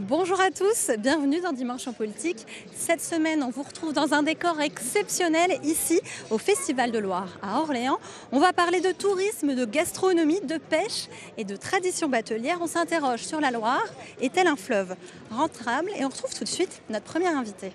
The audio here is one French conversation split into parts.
Bonjour à tous, bienvenue dans Dimanche en politique. Cette semaine, on vous retrouve dans un décor exceptionnel ici au Festival de Loire à Orléans. On va parler de tourisme, de gastronomie, de pêche et de tradition batelière. On s'interroge sur la Loire, est-elle un fleuve rentable? Et on retrouve tout de suite notre premier invité.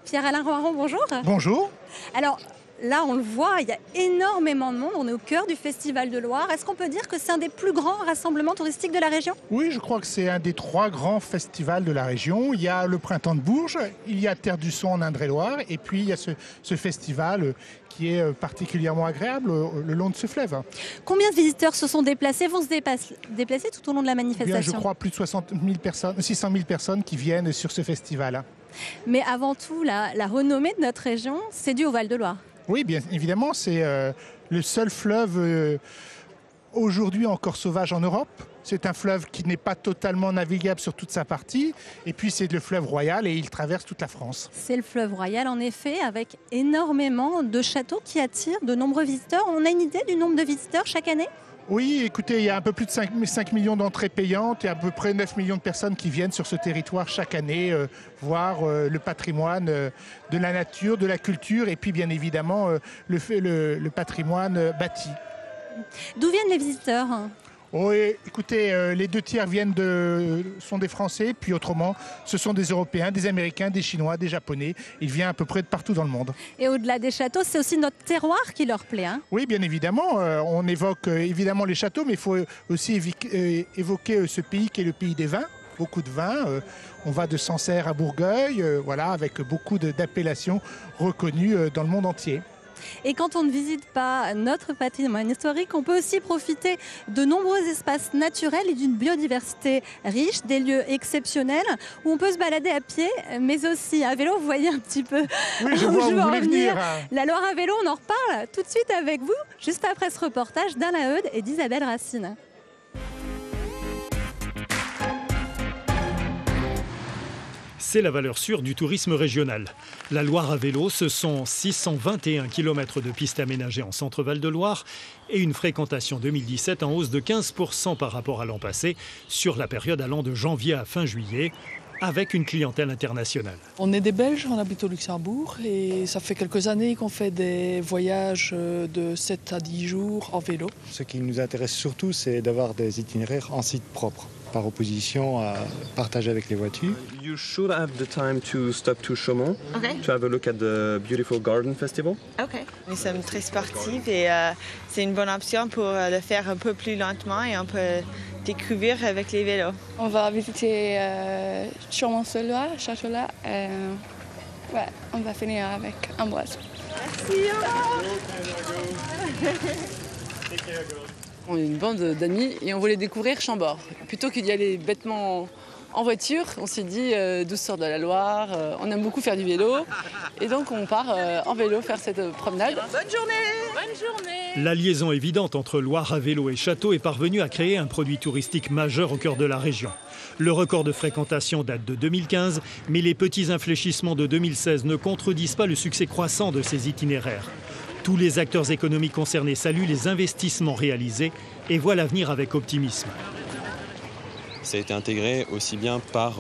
Pierre-Alain Roiron, bonjour. Bonjour. Alors, là, on le voit, il y a énormément de monde. On est au cœur du Festival de Loire. Est-ce qu'on peut dire que c'est un des plus grands rassemblements touristiques de la région? Oui, je crois que c'est un des 3 grands festivals de la région. Il y a le Printemps de Bourges, il y a Terre du Son en Indre-et-Loire, et puis il y a ce festival qui est particulièrement agréable le long de ce fleuve. Combien de visiteurs se sont déplacés, vont se déplacer tout au long de la manifestation? Je crois plus de 600 000 personnes qui viennent sur ce festival. Mais avant tout, la renommée de notre région, c'est dû au Val-de-Loire. Oui, bien évidemment, c'est le seul fleuve aujourd'hui encore sauvage en Europe. C'est un fleuve qui n'est pas totalement navigable sur toute sa partie. Et puis c'est le fleuve royal et il traverse toute la France. C'est le fleuve royal en effet, avec énormément de châteaux qui attirent de nombreux visiteurs. On a une idée du nombre de visiteurs chaque année ? Oui, écoutez, il y a un peu plus de 5 millions d'entrées payantes et à peu près 9 millions de personnes qui viennent sur ce territoire chaque année voir le patrimoine de la nature, de la culture et puis bien évidemment le patrimoine bâti. D'où viennent les visiteurs ? Oui, écoutez, les 2 tiers sont des Français, puis autrement, ce sont des Européens, des Américains, des Chinois, des Japonais. Ils viennent à peu près de partout dans le monde. Et au-delà des châteaux, c'est aussi notre terroir qui leur plaît, hein ? Oui, bien évidemment. On évoque évidemment les châteaux, mais il faut aussi évoquer ce pays qui est le pays des vins. Beaucoup de vins. On va de Sancerre à Bourgueil, voilà, avec beaucoup d'appellations reconnues dans le monde entier. Et quand on ne visite pas notre patrimoine historique, on peut aussi profiter de nombreux espaces naturels et d'une biodiversité riche, des lieux exceptionnels où on peut se balader à pied, mais aussi à vélo. Vous voyez un petit peu oui, je vois où vous voulez venir. La Loire à vélo, on en reparle tout de suite avec vous, juste après ce reportage d'Alain Eudes et d'Isabelle Racine. C'est la valeur sûre du tourisme régional. La Loire à vélo, ce sont 621 km de pistes aménagées en centre-Val de Loire et une fréquentation 2017 en hausse de 15% par rapport à l'an passé sur la période allant de janvier à fin juillet, avec une clientèle internationale. On est des Belges, on habite au Luxembourg et ça fait quelques années qu'on fait des voyages de 7 à 10 jours en vélo. Ce qui nous intéresse surtout, c'est d'avoir des itinéraires en site propre, par opposition à partager avec les voitures. You should have the time to stop to Chaumont, to have a look at the Beautiful Garden Festival. Okay. Nous sommes très sportifs et c'est une bonne option pour le faire un peu plus lentement et on peut découvrir avec les vélos. On va visiter Chaumont-sur-Loire, Château-là. Ouais, on va finir avec Ambroise. Merci. On est une bande d'amis et on voulait découvrir Chambord. Plutôt que d'y aller bêtement en voiture, on s'est dit douceur de la Loire, on aime beaucoup faire du vélo et donc on part en vélo faire cette promenade. Bonne journée! Bonne journée! La liaison évidente entre Loire à vélo et château est parvenue à créer un produit touristique majeur au cœur de la région. Le record de fréquentation date de 2015, mais les petits infléchissements de 2016 ne contredisent pas le succès croissant de ces itinéraires. Tous les acteurs économiques concernés saluent les investissements réalisés et voient l'avenir avec optimisme. Ça a été intégré aussi bien par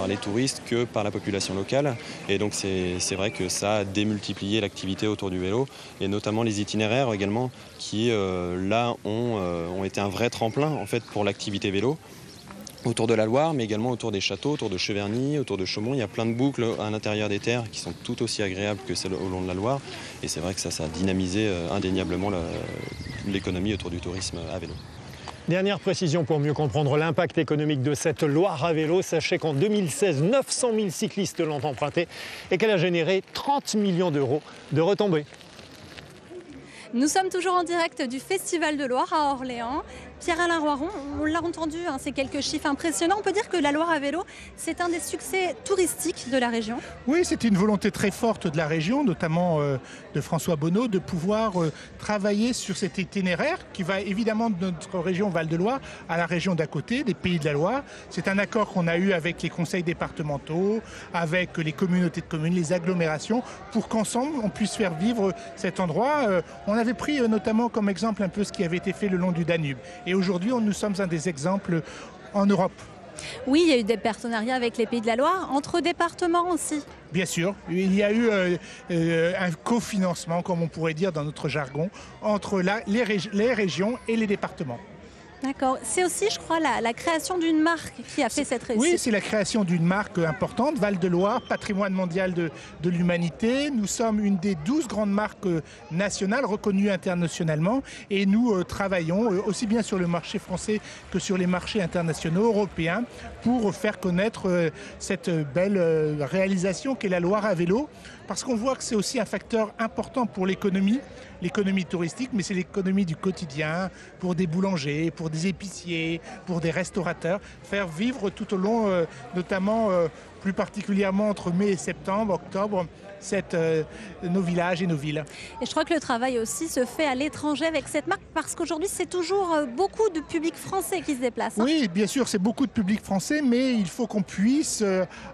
les touristes que par la population locale. Et donc c'est vrai que ça a démultiplié l'activité autour du vélo, et notamment les itinéraires également, qui là ont été un vrai tremplin en fait, pour l'activité vélo. Autour de la Loire, mais également autour des châteaux, autour de Cheverny, autour de Chaumont. Il y a plein de boucles à l'intérieur des terres qui sont tout aussi agréables que celles au long de la Loire. Et c'est vrai que ça a dynamisé indéniablement l'économie autour du tourisme à vélo. Dernière précision pour mieux comprendre l'impact économique de cette Loire à vélo. Sachez qu'en 2016, 900 000 cyclistes l'ont empruntée et qu'elle a généré 30 millions d'euros de retombées. Nous sommes toujours en direct du Festival de Loire à Orléans. Pierre-Alain Roiron, on l'a entendu, hein, c'est quelques chiffres impressionnants. On peut dire que la Loire à vélo, c'est un des succès touristiques de la région. Oui, c'était une volonté très forte de la région, notamment de François Bonneau, de pouvoir travailler sur cet itinéraire qui va évidemment de notre région Val-de-Loire à la région d'à côté, des Pays de la Loire. C'est un accord qu'on a eu avec les conseils départementaux, avec les communautés de communes, les agglomérations, pour qu'ensemble on puisse faire vivre cet endroit. On avait pris notamment comme exemple un peu ce qui avait été fait le long du Danube. Et aujourd'hui, nous sommes un des exemples en Europe Oui, il y a eu des partenariats avec les Pays de la Loire, entre départements aussi. Bien sûr, il y a eu un cofinancement, comme on pourrait dire dans notre jargon, entre les régions et les départements. D'accord. C'est aussi, je crois, la création d'une marque qui a fait cette réussite. Oui, c'est la création d'une marque importante, Val-de-Loire, patrimoine mondial de l'humanité. Nous sommes une des 12 grandes marques nationales reconnues internationalement et nous travaillons aussi bien sur le marché français que sur les marchés internationaux européens pour faire connaître cette belle réalisation qu'est la Loire à vélo. Parce qu'on voit que c'est aussi un facteur important pour l'économie touristique, mais c'est l'économie du quotidien, pour des boulangers, pour des épiciers, pour des restaurateurs, faire vivre tout au long, notamment plus particulièrement entre mai et septembre, octobre, nos villages et nos villes. Et je crois que le travail aussi se fait à l'étranger avec cette marque, parce qu'aujourd'hui c'est toujours beaucoup de public français qui se déplace. Oui, bien sûr, c'est beaucoup de public français, mais il faut qu'on puisse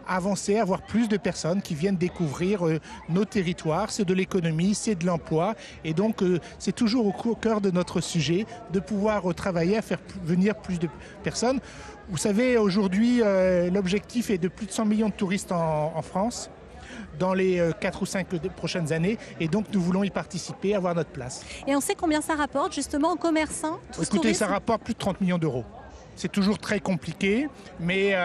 avancer, avoir plus de personnes qui viennent découvrir nos territoires. C'est de l'économie, c'est de l'emploi, et donc c'est toujours au cœur de notre sujet de pouvoir travailler à faire venir plus de personnes. Vous savez, aujourd'hui, l'objectif est de plus de 100 millions de touristes en France dans les 4 ou 5 prochaines années, et donc nous voulons y participer, avoir notre place. Et on sait combien ça rapporte justement aux commerçants? Écoutez, ça rapporte plus de 30 millions d'euros. C'est toujours très compliqué, mais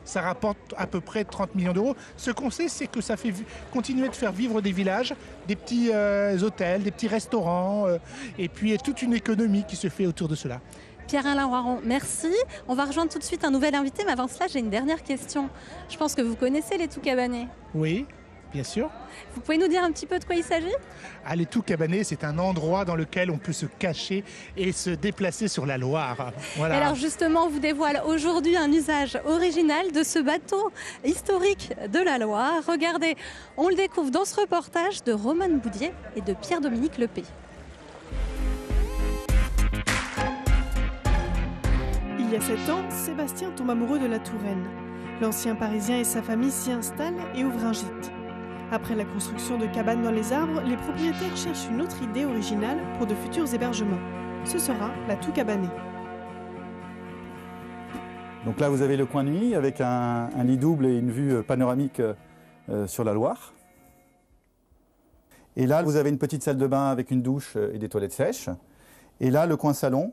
ça rapporte à peu près 30 millions d'euros. Ce qu'on sait, c'est que ça fait continuer de faire vivre des villages, des petits hôtels, des petits restaurants, et puis toute une économie qui se fait autour de cela. Pierre-Alain Roiron, merci. On va rejoindre tout de suite un nouvel invité, mais avant cela, j'ai une dernière question. Je pense que vous connaissez les Tout-Cabanais. Oui, bien sûr. Vous pouvez nous dire un petit peu de quoi il s'agit? Les Tout-Cabanais, c'est un endroit dans lequel on peut se cacher et se déplacer sur la Loire. Voilà. Alors justement, on vous dévoile aujourd'hui un usage original de ce bateau historique de la Loire. Regardez, on le découvre dans ce reportage de Romane Boudier et de Pierre-Dominique Lepé. Il y a 7 ans, Sébastien tombe amoureux de la Touraine. L'ancien Parisien et sa famille s'y installent et ouvrent un gîte. Après la construction de cabanes dans les arbres, les propriétaires cherchent une autre idée originale pour de futurs hébergements. Ce sera la Tout-Cabanée. Donc là, vous avez le coin de nuit avec un lit double et une vue panoramique sur la Loire. Et là, vous avez une petite salle de bain avec une douche et des toilettes sèches. Et là, le coin salon,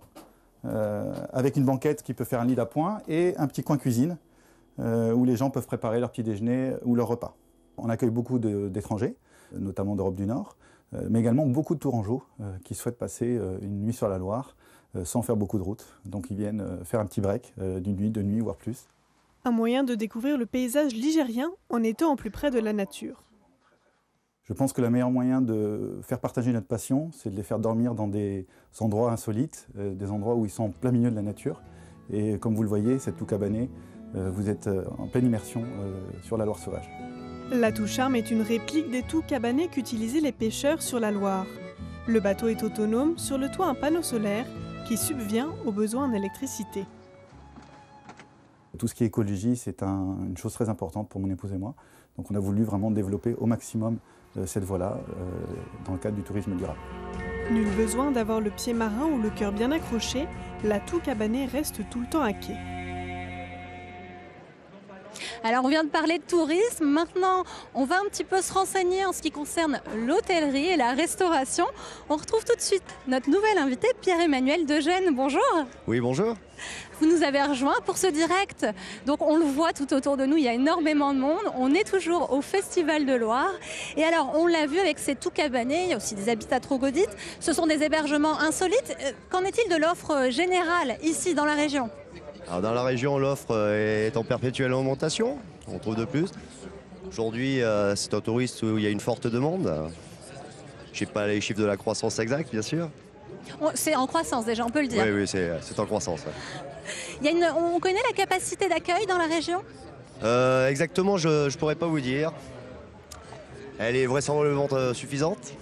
avec une banquette qui peut faire un lit d'appoint et un petit coin cuisine où les gens peuvent préparer leur petit déjeuner ou leur repas. On accueille beaucoup d'étrangers, notamment d'Europe du Nord, mais également beaucoup de Tourangeaux qui souhaitent passer une nuit sur la Loire sans faire beaucoup de route. Donc ils viennent faire un petit break d'une nuit, 2 nuits, voire plus. Un moyen de découvrir le paysage ligérien en étant au plus près de la nature. Je pense que le meilleur moyen de faire partager notre passion, c'est de les faire dormir dans des endroits insolites, des endroits où ils sont en plein milieu de la nature. Et comme vous le voyez, cette Tout-Cabanée, vous êtes en pleine immersion sur la Loire sauvage. La Tout-Charme est une réplique des Tout-Cabanais qu'utilisaient les pêcheurs sur la Loire. Le bateau est autonome, sur le toit un panneau solaire qui subvient aux besoins en électricité. Tout ce qui est écologie, c'est une chose très importante pour mon épouse et moi. Donc on a voulu vraiment développer au maximum cette voie-là dans le cadre du tourisme durable. Nul besoin d'avoir le pied marin ou le cœur bien accroché, la Tout-Cabanée reste tout le temps à quai. Alors on vient de parler de tourisme, maintenant on va un petit peu se renseigner en ce qui concerne l'hôtellerie et la restauration. On retrouve tout de suite notre nouvel invité, Pierre-Emmanuel Degène. Bonjour. Oui, bonjour. Vous nous avez rejoints pour ce direct, donc on le voit tout autour de nous, il y a énormément de monde. On est toujours au Festival de Loire. Et alors on l'a vu avec ces Tout-Cabanais, il y a aussi des habitats troglodytes. Ce sont des hébergements insolites. Qu'en est-il de l'offre générale ici dans la région ? Alors dans la région, l'offre est en perpétuelle augmentation, on trouve de plus. Aujourd'hui, c'est un tourisme où il y a une forte demande. Je n'ai pas les chiffres de la croissance exacte, bien sûr. C'est en croissance déjà, on peut le dire. Oui, c'est en croissance. Ouais. On connaît la capacité d'accueil dans la région ? Exactement, je ne pourrais pas vous dire. Elle est vraisemblablement suffisante.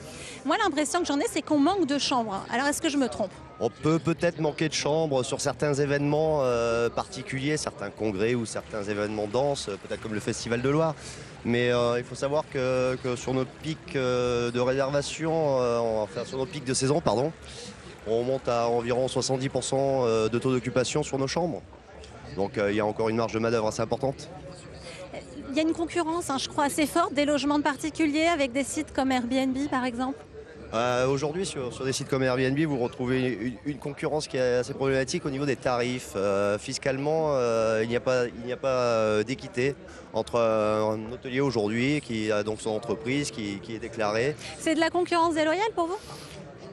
Moi, l'impression que j'en ai, c'est qu'on manque de chambres. Alors, est-ce que je me trompe ? On peut peut-être manquer de chambres sur certains événements particuliers, certains congrès ou certains événements denses, peut-être comme le Festival de Loire. Mais il faut savoir que sur nos pics de réservation, enfin sur nos pics de saison, pardon, on monte à environ 70% de taux d'occupation sur nos chambres. Donc il y a encore une marge de manœuvre assez importante. Il y a une concurrence, je crois, assez forte des logements de particuliers avec des sites comme Airbnb par exemple. Aujourd'hui, sur des sites comme Airbnb, vous retrouvez une concurrence qui est assez problématique au niveau des tarifs. Fiscalement, il n'y a pas d'équité entre un hôtelier aujourd'hui qui a donc son entreprise, qui est déclarée. C'est de la concurrence déloyale pour vous ?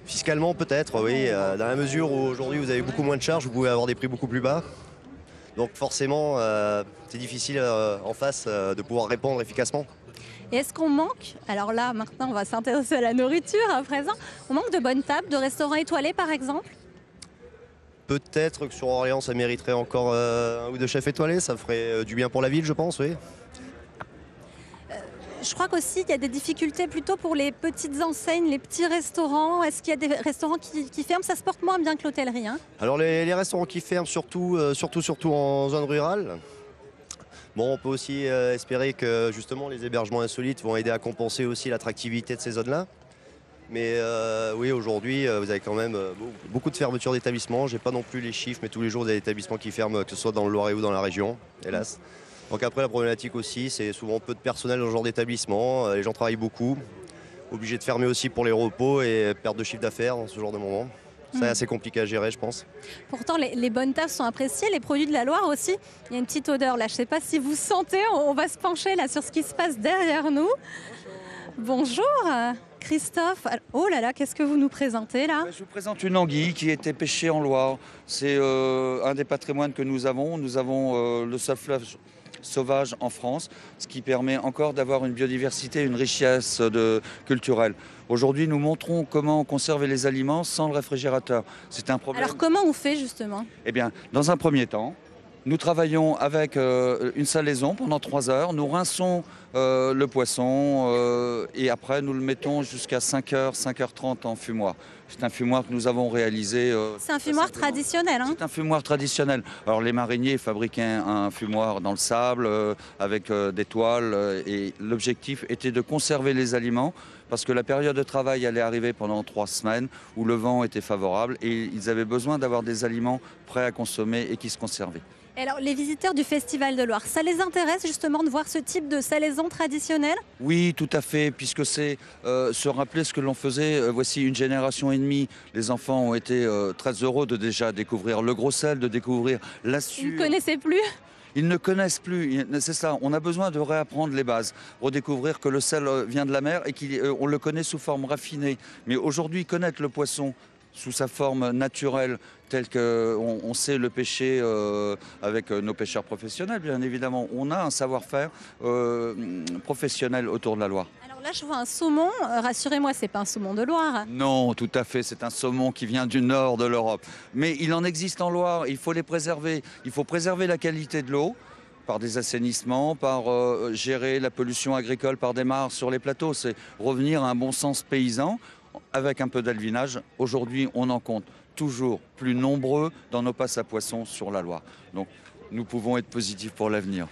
Fiscalement, peut-être, oui. Dans la mesure où aujourd'hui vous avez beaucoup moins de charges, vous pouvez avoir des prix beaucoup plus bas. Donc forcément, c'est difficile en face de pouvoir répondre efficacement. Et est-ce qu'on manque, alors là maintenant on va s'intéresser à la nourriture à présent, on manque de bonnes tables, de restaurants étoilés par exemple ? Peut-être que sur Orléans ça mériterait encore un ou deux chefs étoilés, ça ferait du bien pour la ville je pense, oui. Je crois qu'aussi il y a des difficultés plutôt pour les petites enseignes, les petits restaurants. Est-ce qu'il y a des restaurants qui ferment ? Ça se porte moins bien que l'hôtellerie. Alors les restaurants qui ferment surtout en zone rurale. Bon, on peut aussi espérer que justement les hébergements insolites vont aider à compenser aussi l'attractivité de ces zones-là. Mais oui, aujourd'hui, vous avez quand même beaucoup de fermetures d'établissements. Je n'ai pas non plus les chiffres, mais tous les jours, vous avez des établissements qui ferment, que ce soit dans le Loiret ou dans la région, hélas. Donc après, la problématique aussi, c'est souvent peu de personnel dans ce genre d'établissement. Les gens travaillent beaucoup, obligés de fermer aussi pour les repos et perte de chiffre d'affaires dans ce genre de moment. C'est assez compliqué à gérer, je pense. Pourtant, les bonnes tables sont appréciées, les produits de la Loire aussi. Il y a une petite odeur là, je ne sais pas si vous sentez, on va se pencher là sur ce qui se passe derrière nous. Bonjour Christophe. Oh là là, qu'est-ce que vous nous présentez là ? Je vous présente une anguille qui était pêchée en Loire. C'est un des patrimoines que nous avons. Nous avons le seul fleuve sauvage en France, ce qui permet encore d'avoir une biodiversité, une richesse culturelle. Aujourd'hui, nous montrons comment conserver les aliments sans le réfrigérateur. C'est un problème. Alors comment on fait justement ? Eh bien, dans un premier temps, nous travaillons avec une salaison pendant 3 heures. Nous rinçons le poisson et après nous le mettons jusqu'à 5h, 5h30 en fumoir. C'est un fumoir que nous avons réalisé. C'est un fumoir traditionnel. C'est un fumoir traditionnel. Alors les mariniers fabriquaient un fumoir dans le sable avec des toiles et l'objectif était de conserver les aliments parce que la période de travail allait arriver pendant 3 semaines où le vent était favorable et ils avaient besoin d'avoir des aliments prêts à consommer et qui se conservaient. Alors, les visiteurs du Festival de Loire, ça les intéresse justement de voir ce type de salaison traditionnelle ? Oui, tout à fait, puisque c'est se rappeler ce que l'on faisait. Voici une génération et demie. Les enfants ont été très heureux de déjà découvrir le gros sel, de découvrir la sueur. Ils ne connaissaient plus ? Ils ne connaissent plus, c'est ça, on a besoin de réapprendre les bases, redécouvrir que le sel vient de la mer et qu'on le connaît sous forme raffinée. Mais aujourd'hui, connaître le poisson sous sa forme naturelle, telle qu'on sait le pêcher avec nos pêcheurs professionnels, bien évidemment. On a un savoir-faire professionnel autour de la Loire. Alors là, je vois un saumon. Rassurez-moi, c'est pas un saumon de Loire. Non, tout à fait. C'est un saumon qui vient du nord de l'Europe. Mais il en existe en Loire. Il faut les préserver. Il faut préserver la qualité de l'eau par des assainissements, par gérer la pollution agricole par des mares sur les plateaux. C'est revenir à un bon sens paysan. Avec un peu d'alvinage, aujourd'hui on en compte toujours plus nombreux dans nos passes à poissons sur la Loire. Donc nous pouvons être positifs pour l'avenir.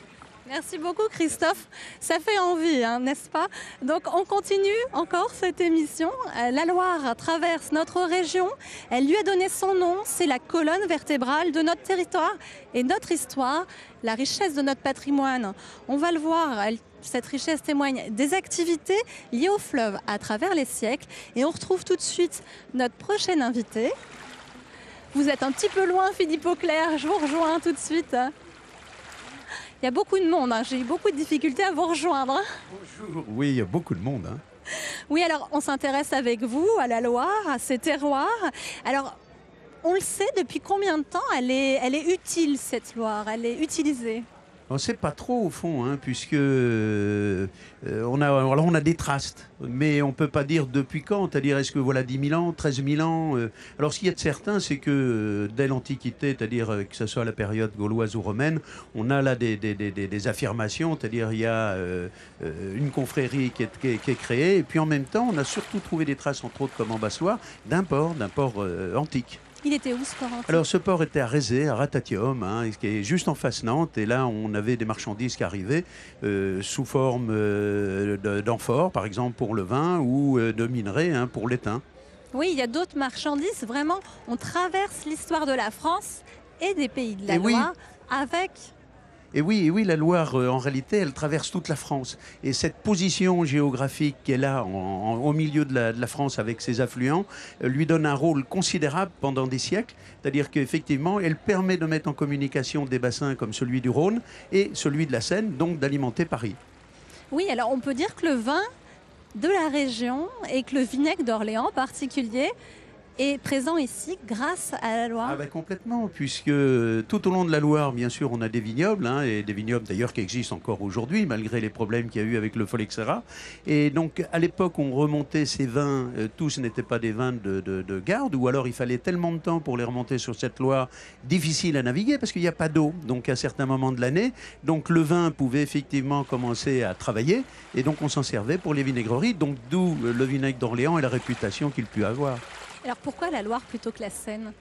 Merci beaucoup Christophe, ça fait envie, n'est-ce pas? Donc on continue encore cette émission. La Loire traverse notre région, elle lui a donné son nom, c'est la colonne vertébrale de notre territoire et notre histoire, la richesse de notre patrimoine. On va le voir, cette richesse témoigne des activités liées au fleuve à travers les siècles et on retrouve tout de suite notre prochaine invité. Vous êtes un petit peu loin Philippe Auclair, je vous rejoins tout de suite. Il y a beaucoup de monde, j'ai eu beaucoup de difficultés à vous rejoindre. Bonjour, oui, il y a beaucoup de monde. Oui, alors on s'intéresse avec vous à la Loire, à ses terroirs. Alors, on le sait, depuis combien de temps elle est utile cette Loire, elle est utilisée? On ne sait pas trop au fond, puisque on a des traces, mais on ne peut pas dire depuis quand, c'est-à-dire est-ce que voilà 10 000 ans, 13 000 ans. Alors ce qu'il y a de certain, c'est que dès l'Antiquité, c'est-à-dire que ce soit la période gauloise ou romaine, on a là des affirmations, c'est-à-dire il y a une confrérie qui est créée, et puis en même temps, on a surtout trouvé des traces, entre autres comme en Basse-Loire, d'un port antique. Il était où ce port antique? Alors ce port était à Rézé, à Ratatium, qui est juste en face Nantes. Et là, on avait des marchandises qui arrivaient sous forme d'amphores, par exemple pour le vin, ou de minerais pour l'étain. Oui, il y a d'autres marchandises. Vraiment, on traverse l'histoire de la France et des pays de la Loire avec. Et oui, la Loire, en réalité, elle traverse toute la France. Et cette position géographique qu'elle a au milieu de la France avec ses affluents lui donne un rôle considérable pendant des siècles. C'est-à-dire qu'effectivement, elle permet de mettre en communication des bassins comme celui du Rhône et celui de la Seine, donc d'alimenter Paris. Oui, alors on peut dire que le vin de la région et que le vinaigre d'Orléans en particulier est présent ici grâce à la Loire. Ah ben complètement, puisque tout au long de la Loire, bien sûr, on a des vignobles, et des vignobles d'ailleurs qui existent encore aujourd'hui, malgré les problèmes qu'il y a eu avec le Phylloxera. Et donc, à l'époque, on remontait ces vins, tous n'étaient pas des vins de garde, ou alors il fallait tellement de temps pour les remonter sur cette Loire, difficile à naviguer, parce qu'il n'y a pas d'eau, donc à certains moments de l'année. Donc le vin pouvait effectivement commencer à travailler, et donc on s'en servait pour les vinaigreries, donc d'où le vinaigre d'Orléans et la réputation qu'il put avoir. Alors pourquoi la Loire plutôt que la Seine?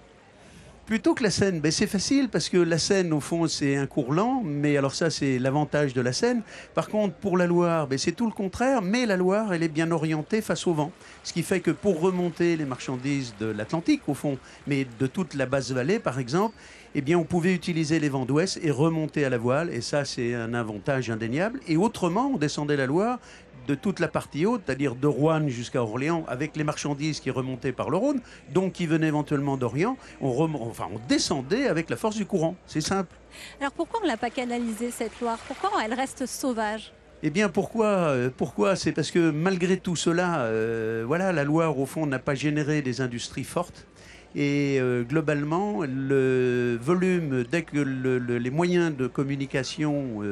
Plutôt que la Seine, c'est facile parce que la Seine, au fond, c'est un cours lent, mais alors ça, c'est l'avantage de la Seine. Par contre, pour la Loire, c'est tout le contraire, mais la Loire, elle est bien orientée face au vent. Ce qui fait que pour remonter les marchandises de l'Atlantique, au fond, mais de toute la basse vallée, par exemple, eh bien, on pouvait utiliser les vents d'ouest et remonter à la voile, et ça, c'est un avantage indéniable. Et autrement, on descendait la Loire de toute la partie haute, c'est-à-dire de Roanne jusqu'à Orléans, avec les marchandises qui remontaient par le Rhône, donc qui venaient éventuellement d'Orient, on descendait avec la force du courant. C'est simple. Alors pourquoi on ne l'a pas canalisée, cette Loire? Pourquoi elle reste sauvage? Eh bien, pourquoi C'est parce que malgré tout cela, la Loire, au fond, n'a pas généré des industries fortes. Et globalement, le volume, dès que les moyens de communication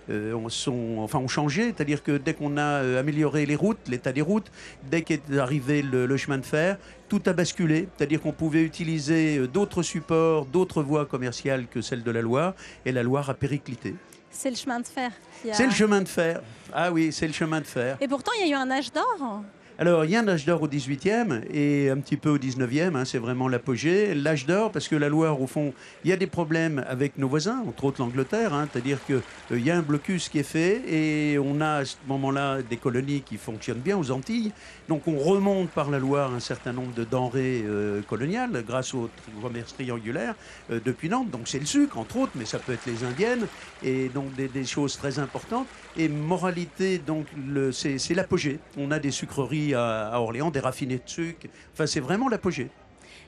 ont changé, c'est-à-dire que dès qu'on a amélioré les routes, l'état des routes, dès qu'est arrivé le chemin de fer, tout a basculé, c'est-à-dire qu'on pouvait utiliser d'autres supports, d'autres voies commerciales que celles de la Loire, et la Loire a périclité. C'est le chemin de fer qui a... C'est le chemin de fer. Ah oui, c'est le chemin de fer. Et pourtant, il y a eu un âge d'or. Alors, il y a un âge d'or au 18e et un petit peu au 19e, c'est vraiment l'apogée. L'âge d'or, parce que la Loire, au fond, il y a des problèmes avec nos voisins, entre autres l'Angleterre, c'est-à-dire qu'il y a un blocus qui est fait et on a à ce moment-là des colonies qui fonctionnent bien aux Antilles. Donc, on remonte par la Loire un certain nombre de denrées coloniales grâce au commerce triangulaire depuis Nantes. Donc, c'est le sucre, entre autres, mais ça peut être les indiennes et donc des choses très importantes. Et moralité, donc, c'est l'apogée. On a des sucreries à Orléans, des raffinés de sucre. Enfin, c'est vraiment l'apogée.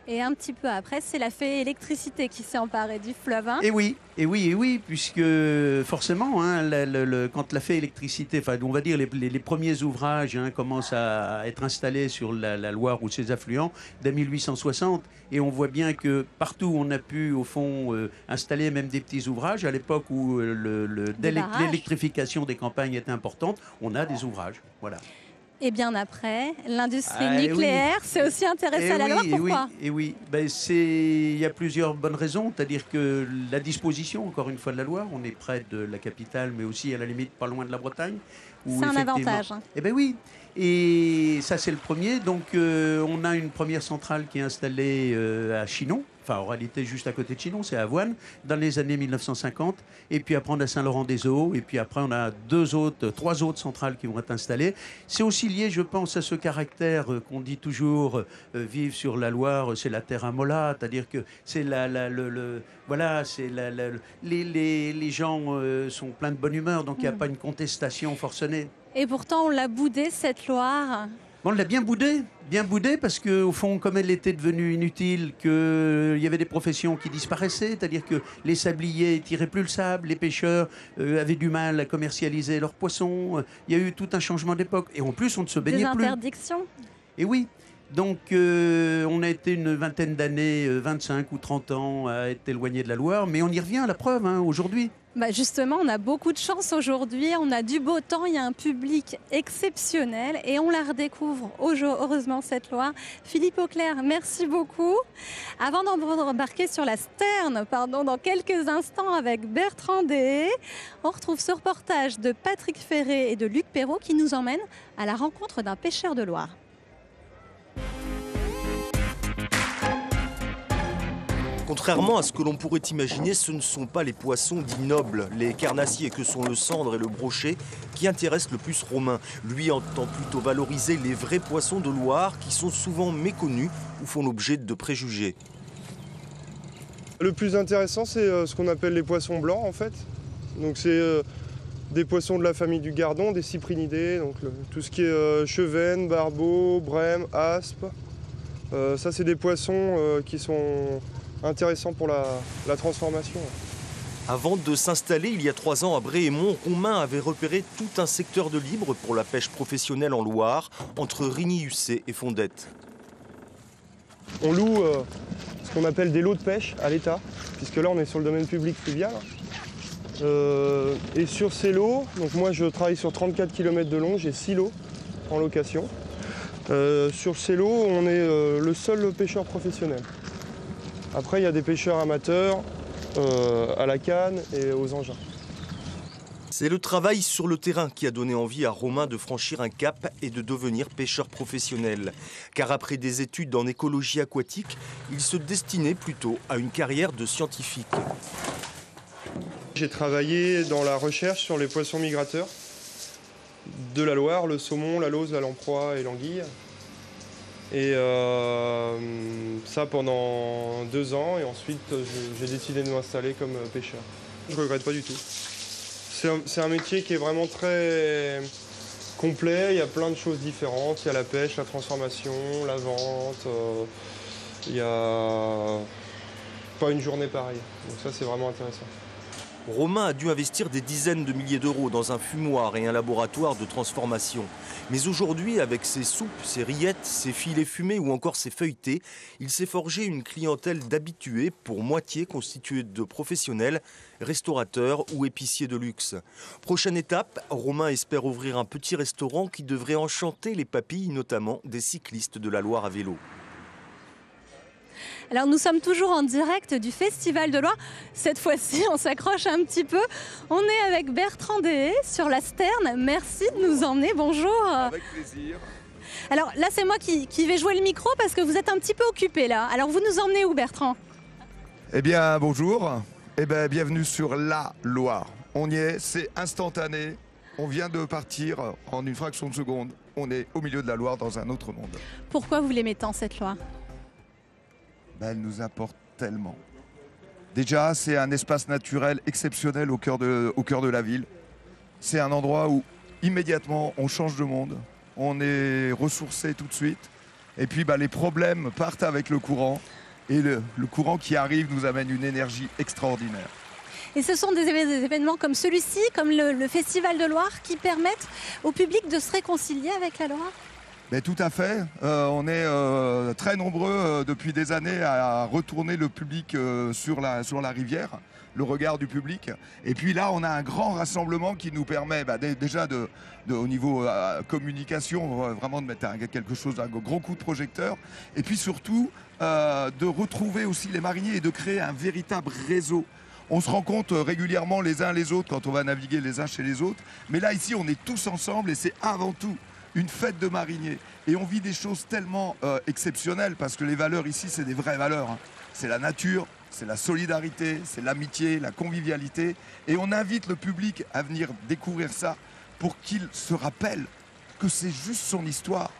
Et un petit peu après, c'est la fée électricité qui s'est emparée du fleuve. Et oui, puisque forcément, quand la fée électricité, on va dire les premiers ouvrages commencent à être installés sur la Loire ou ses affluents dès 1860. Et on voit bien que partout on a pu, au fond, installer même des petits ouvrages. À l'époque où l'électrification des campagnes était importante, on a des ouvrages. Voilà. Et bien après, l'industrie nucléaire s'est aussi intéressée à la Loire. Pourquoi? Il y a plusieurs bonnes raisons. C'est-à-dire que la disposition, encore une fois, de la Loire, on est près de la capitale, mais aussi à la limite pas loin de la Bretagne. C'est un avantage. Eh bien oui. Et ça, c'est le premier. Donc, on a une première centrale qui est installée à Chinon. Enfin, en réalité, juste à côté de Chinon, c'est à Avoine, dans les années 1950. Et puis après, on a Saint-Laurent-des-Eaux. Et puis après, on a trois autres centrales qui vont être installées. C'est aussi lié, je pense, à ce caractère qu'on dit toujours, vivre sur la Loire, c'est la terra molla. C'est-à-dire que c'est les gens sont pleins de bonne humeur, donc il n'y a pas une contestation forcenée. Et pourtant, on l'a boudée, cette Loire. On l'a bien boudée parce qu'au fond, comme elle était devenue inutile, qu'il y avait des professions qui disparaissaient, c'est-à-dire que les sabliers tiraient plus le sable, les pêcheurs avaient du mal à commercialiser leurs poissons. Il y a eu tout un changement d'époque. Et en plus, on ne se baignait plus. Des interdictions. Et oui. Donc, on a été une vingtaine d'années, 25 ou 30 ans, à être éloigné de la Loire. Mais on y revient à la preuve, aujourd'hui. Justement, on a beaucoup de chance aujourd'hui. On a du beau temps, il y a un public exceptionnel et on la redécouvre heureusement, cette Loire. Philippe Auclair, merci beaucoup. Avant d'embarquer sur la Sterne, dans quelques instants avec Bertrand Deshaies, on retrouve ce reportage de Patrick Ferré et de Luc Perrault qui nous emmène à la rencontre d'un pêcheur de Loire. Contrairement à ce que l'on pourrait imaginer, ce ne sont pas les poissons dits nobles, les carnassiers que sont le cendre et le brochet, qui intéressent le plus Romain. Lui entend plutôt valoriser les vrais poissons de Loire qui sont souvent méconnus ou font l'objet de préjugés. Le plus intéressant, c'est ce qu'on appelle les poissons blancs en fait. Donc c'est des poissons de la famille du gardon, des cyprinidés, donc tout ce qui est chevenne, barbeau, brème, aspe. Ça c'est des poissons qui sont intéressants pour la transformation. Avant de s'installer il y a 3 ans à Bréhémont, Romain avait repéré tout un secteur de libre pour la pêche professionnelle en Loire, entre Rigny-Hussé et Fondette. On loue ce qu'on appelle des lots de pêche à l'État, puisque là on est sur le domaine public fluvial. Et sur ces lots, donc moi je travaille sur 34 km de long, j'ai 6 lots en location. Sur ces lots, on est le seul pêcheur professionnel. Après, il y a des pêcheurs amateurs à la canne et aux engins. C'est le travail sur le terrain qui a donné envie à Romain de franchir un cap et de devenir pêcheur professionnel. Car après des études en écologie aquatique, il se destinait plutôt à une carrière de scientifique. J'ai travaillé dans la recherche sur les poissons migrateurs de la Loire, le saumon, la lauze, la lamproie et l'anguille. Et ça pendant 2 ans, et ensuite j'ai décidé de m'installer comme pêcheur. Je ne regrette pas du tout. C'est un métier qui est vraiment très complet, il y a plein de choses différentes. Il y a la pêche, la transformation, la vente, il n'y a pas une journée pareille. Donc ça c'est vraiment intéressant. Romain a dû investir des dizaines de milliers d'euros dans un fumoir et un laboratoire de transformation. Mais aujourd'hui, avec ses soupes, ses rillettes, ses filets fumés ou encore ses feuilletés, il s'est forgé une clientèle d'habitués, pour moitié constituée de professionnels, restaurateurs ou épiciers de luxe. Prochaine étape, Romain espère ouvrir un petit restaurant qui devrait enchanter les papilles, notamment des cyclistes de la Loire à vélo. Alors nous sommes toujours en direct du Festival de Loire. Cette fois-ci, on s'accroche un petit peu. On est avec Bertrand Deshaies sur la Sterne. Merci de nous emmener. Bonjour. Avec plaisir. Alors là, c'est moi qui vais jouer le micro parce que vous êtes un petit peu occupé là. Alors vous nous emmenez où, Bertrand? Eh bien, bonjour. Eh bien, bienvenue sur la Loire. On y est, c'est instantané. On vient de partir en une fraction de seconde. On est au milieu de la Loire dans un autre monde. Pourquoi vous l'aimez tant, cette Loire? Elle nous apporte tellement. Déjà, c'est un espace naturel exceptionnel au cœur de la ville. C'est un endroit où, immédiatement, on change de monde. On est ressourcé tout de suite. Et puis, les problèmes partent avec le courant. Et le courant qui arrive nous amène une énergie extraordinaire. Et ce sont des événements comme celui-ci, comme le Festival de Loire, qui permettent au public de se réconcilier avec la Loire? Mais tout à fait. On est très nombreux depuis des années à retourner le public sur la rivière, le regard du public. Et puis là, on a un grand rassemblement qui nous permet déjà au niveau communication, vraiment de mettre quelque chose, un gros coup de projecteur. Et puis surtout, de retrouver aussi les mariniers et de créer un véritable réseau. On se rencontre régulièrement les uns les autres quand on va naviguer les uns chez les autres. Mais là, ici, on est tous ensemble et c'est avant tout une fête de mariniers. Et on vit des choses tellement exceptionnelles parce que les valeurs ici, c'est des vraies valeurs. Hein. C'est la nature, c'est la solidarité, c'est l'amitié, la convivialité. Et on invite le public à venir découvrir ça pour qu'il se rappelle que c'est juste son histoire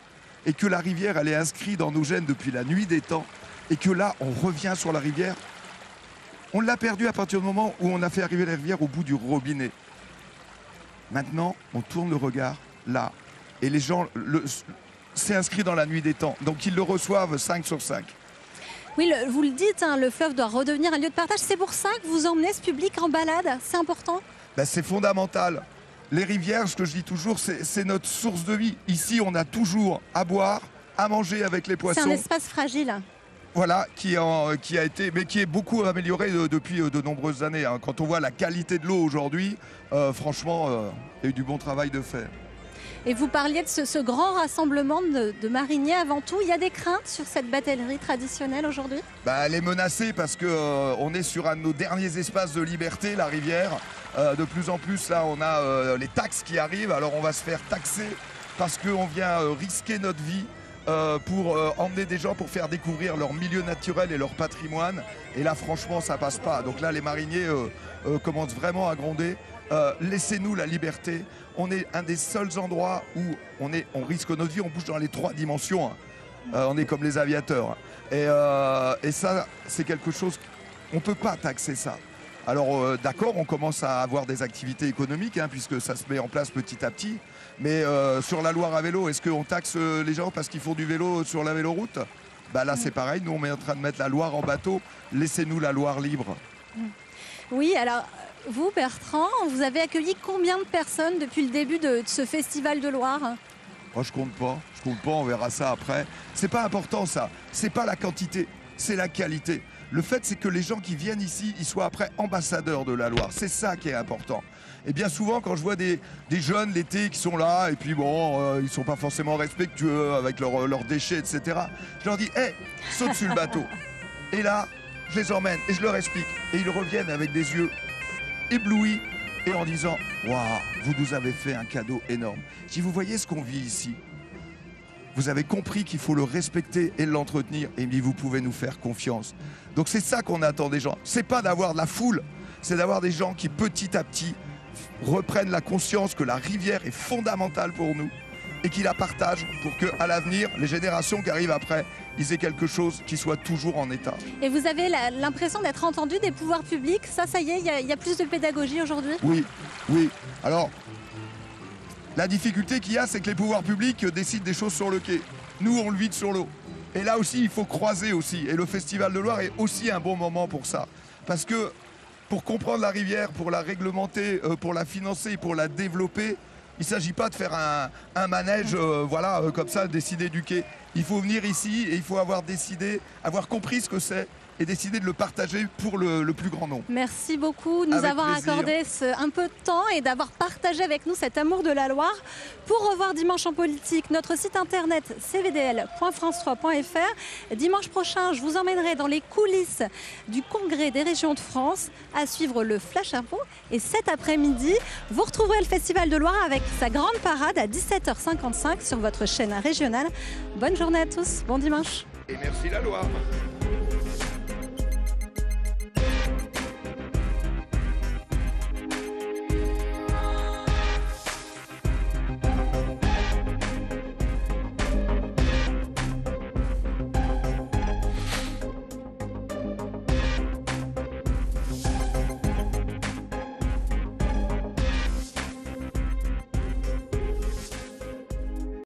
et que la rivière, elle est inscrite dans nos gènes depuis la nuit des temps et que là, on revient sur la rivière. On l'a perdu à partir du moment où on a fait arriver la rivière au bout du robinet. Maintenant, on tourne le regard là. Et les gens, c'est inscrit dans la nuit des temps. Donc ils le reçoivent 5 sur 5. Oui, vous le dites, hein, le fleuve doit redevenir un lieu de partage. C'est pour ça que vous emmenez ce public en balade. C'est important? C'est fondamental. Les rivières, ce que je dis toujours, c'est notre source de vie. Ici, on a toujours à boire, à manger avec les poissons. C'est un espace fragile. Voilà, qui a été, mais qui est beaucoup amélioré depuis de nombreuses années. Hein. Quand on voit la qualité de l'eau aujourd'hui, franchement, il y a eu du bon travail de fait. Et vous parliez de ce grand rassemblement de mariniers avant tout. Il y a des craintes sur cette batellerie traditionnelle aujourd'hui? Elle est menacée parce qu'on est sur un de nos derniers espaces de liberté, la rivière. De plus en plus, là, on a les taxes qui arrivent. Alors on va se faire taxer parce qu'on vient risquer notre vie pour emmener des gens pour faire découvrir leur milieu naturel et leur patrimoine. Et là, franchement, ça passe pas. Donc là, les mariniers commencent vraiment à gronder. Laissez-nous la liberté. On est un des seuls endroits où on risque notre vie, on bouge dans les 3 dimensions. On est comme les aviateurs. Et ça, c'est quelque chose, On ne peut pas taxer ça. Alors d'accord, on commence à avoir des activités économiques, hein, puisque ça se met en place petit à petit. Mais sur la Loire à vélo, est-ce qu'on taxe les gens parce qu'ils font du vélo sur la véloroute? Bah là c'est pareil, nous on est en train de mettre la Loire en bateau, laissez-nous la Loire libre. Oui, alors vous Bertrand, vous avez accueilli combien de personnes depuis le début de ce festival de Loire? Oh, je compte pas, on verra ça après. C'est pas important ça, c'est pas la quantité, c'est la qualité. Le fait, c'est que les gens qui viennent ici, ils soient après ambassadeurs de la Loire. C'est ça qui est important. Et bien souvent, quand je vois des jeunes l'été qui sont là, et puis bon, ils sont pas forcément respectueux avec leurs déchets, etc. Je leur dis, hé, saute sur le bateau. Et là, je les emmène et je leur explique. Et ils reviennent avec des yeux éblouis et en disant, waouh, vous nous avez fait un cadeau énorme. Si vous voyez ce qu'on vit ici, vous avez compris qu'il faut le respecter et l'entretenir, et vous pouvez nous faire confiance. Donc c'est ça qu'on attend des gens. C'est pas d'avoir de la foule, c'est d'avoir des gens qui petit à petit reprennent la conscience que la rivière est fondamentale pour nous et qui la partagent pour qu'à l'avenir, les générations qui arrivent après, ils aient quelque chose qui soit toujours en état. Et vous avez l'impression d'être entendu des pouvoirs publics? Ça y est, il y a plus de pédagogie aujourd'hui? Oui. Alors, la difficulté qu'il y a, c'est que les pouvoirs publics décident des choses sur le quai. Nous, on le vide sur l'eau. Et là aussi, il faut croiser aussi. Et le Festival de Loire est aussi un bon moment pour ça. Parce que pour comprendre la rivière, pour la réglementer, pour la financer, pour la développer, il ne s'agit pas de faire un manège comme ça, décider du quai. Il faut venir ici et il faut avoir compris ce que c'est et décider de le partager pour le plus grand nombre. Merci beaucoup de nous avoir accordé un peu de temps et d'avoir partagé avec nous cet amour de la Loire. Pour revoir Dimanche en politique, notre site internet cvdl.france3.fr. Dimanche prochain, je vous emmènerai dans les coulisses du Congrès des régions de France à suivre le Flash Info. Et cet après-midi, vous retrouverez le Festival de Loire avec sa grande parade à 17h55 sur votre chaîne régionale. Bonne journée à tous, bon dimanche. Et merci la Loire.